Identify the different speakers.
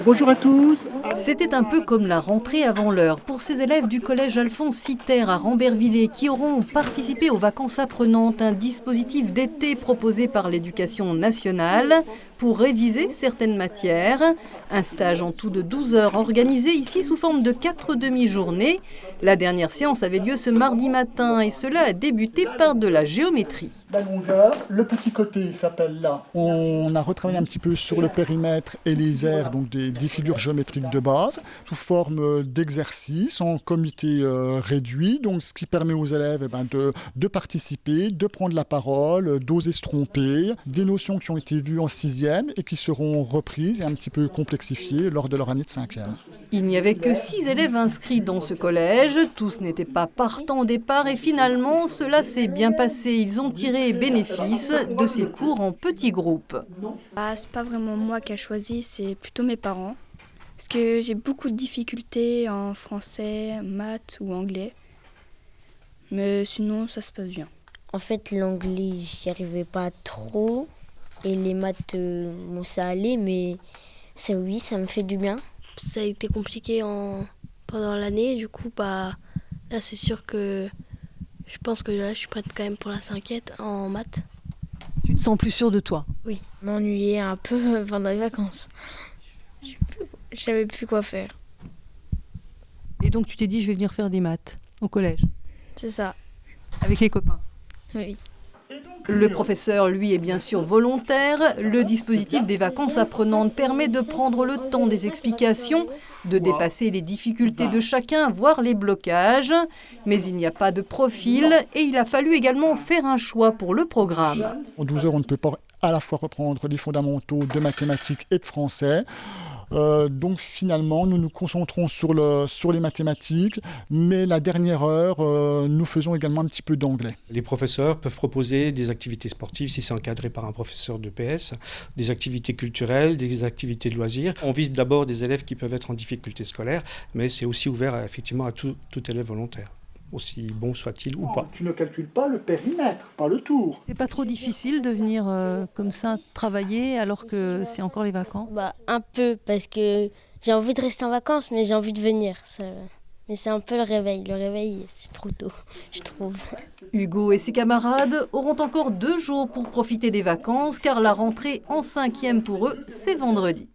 Speaker 1: Bonjour à tous.
Speaker 2: C'était un peu comme la rentrée avant l'heure pour ces élèves du collège Alphonse Citer à Rambervillers qui auront participé aux vacances apprenantes, un dispositif d'été proposé par l'éducation nationale pour réviser certaines matières. Un stage en tout de 12 heures organisé ici sous forme de 4 demi-journées. La dernière séance avait lieu ce mardi matin et cela a débuté par de la géométrie.
Speaker 1: La longueur, le petit côté s'appelle là. On a retravaillé un petit peu sur le périmètre et les aires, donc des figures géométriques de base, sous forme d'exercice en comité réduit, donc ce qui permet aux élèves de participer, de prendre la parole, d'oser se tromper, des notions qui ont été vues en 6e et qui seront reprises et un petit peu complexifiées lors de leur année de 5e.
Speaker 2: Il n'y avait que 6 élèves inscrits dans ce collège, tous n'étaient pas partants au départ et finalement cela s'est bien passé. Ils ont tiré bénéfice de ces cours en petits groupes.
Speaker 3: C'est pas vraiment moi qui a choisi, c'est plutôt mes parents. Parce que j'ai beaucoup de difficultés en français, maths ou anglais. Mais sinon, ça se passe bien.
Speaker 4: En fait, l'anglais, j'y arrivais pas trop. Et les maths, ça allait, mais ça, oui, ça me fait du bien.
Speaker 5: Ça a été compliqué pendant l'année. Du coup, là, c'est sûr que je pense que là, je suis prête quand même pour la 5e en maths.
Speaker 6: Tu te sens plus sûre de toi?
Speaker 5: Oui.
Speaker 4: Je m'ennuyais un peu pendant les vacances. Je savais plus quoi faire.
Speaker 6: Et donc tu t'es dit, je vais venir faire des maths au collège,
Speaker 4: C'est ça.
Speaker 6: avec les copains?
Speaker 4: Oui.
Speaker 2: Le professeur, lui, est bien sûr volontaire. Le dispositif des vacances apprenantes permet de prendre le temps des explications, de dépasser les difficultés de chacun, voire les blocages. Mais il n'y a pas de profil et il a fallu également faire un choix pour le programme.
Speaker 1: En 12 heures, on ne peut pas à la fois reprendre les fondamentaux de mathématiques et de français. Donc finalement, nous nous concentrons sur les mathématiques, mais la dernière heure, nous faisons également un petit peu d'anglais.
Speaker 7: Les professeurs peuvent proposer des activités sportives si c'est encadré par un professeur de PS, des activités culturelles, des activités de loisirs. On vise d'abord des élèves qui peuvent être en difficulté scolaire, mais c'est aussi ouvert effectivement à tout élève volontaire, aussi bon soit-il ou pas.
Speaker 1: Tu ne calcules pas le périmètre, pas le tour.
Speaker 6: C'est pas trop difficile de venir comme ça travailler alors que c'est encore les vacances?
Speaker 4: Un peu, parce que j'ai envie de rester en vacances, mais j'ai envie de venir. Mais c'est un peu le réveil. Le réveil, c'est trop tôt, je trouve.
Speaker 2: Hugo et ses camarades auront encore 2 jours pour profiter des vacances car la rentrée en 5e pour eux, c'est vendredi.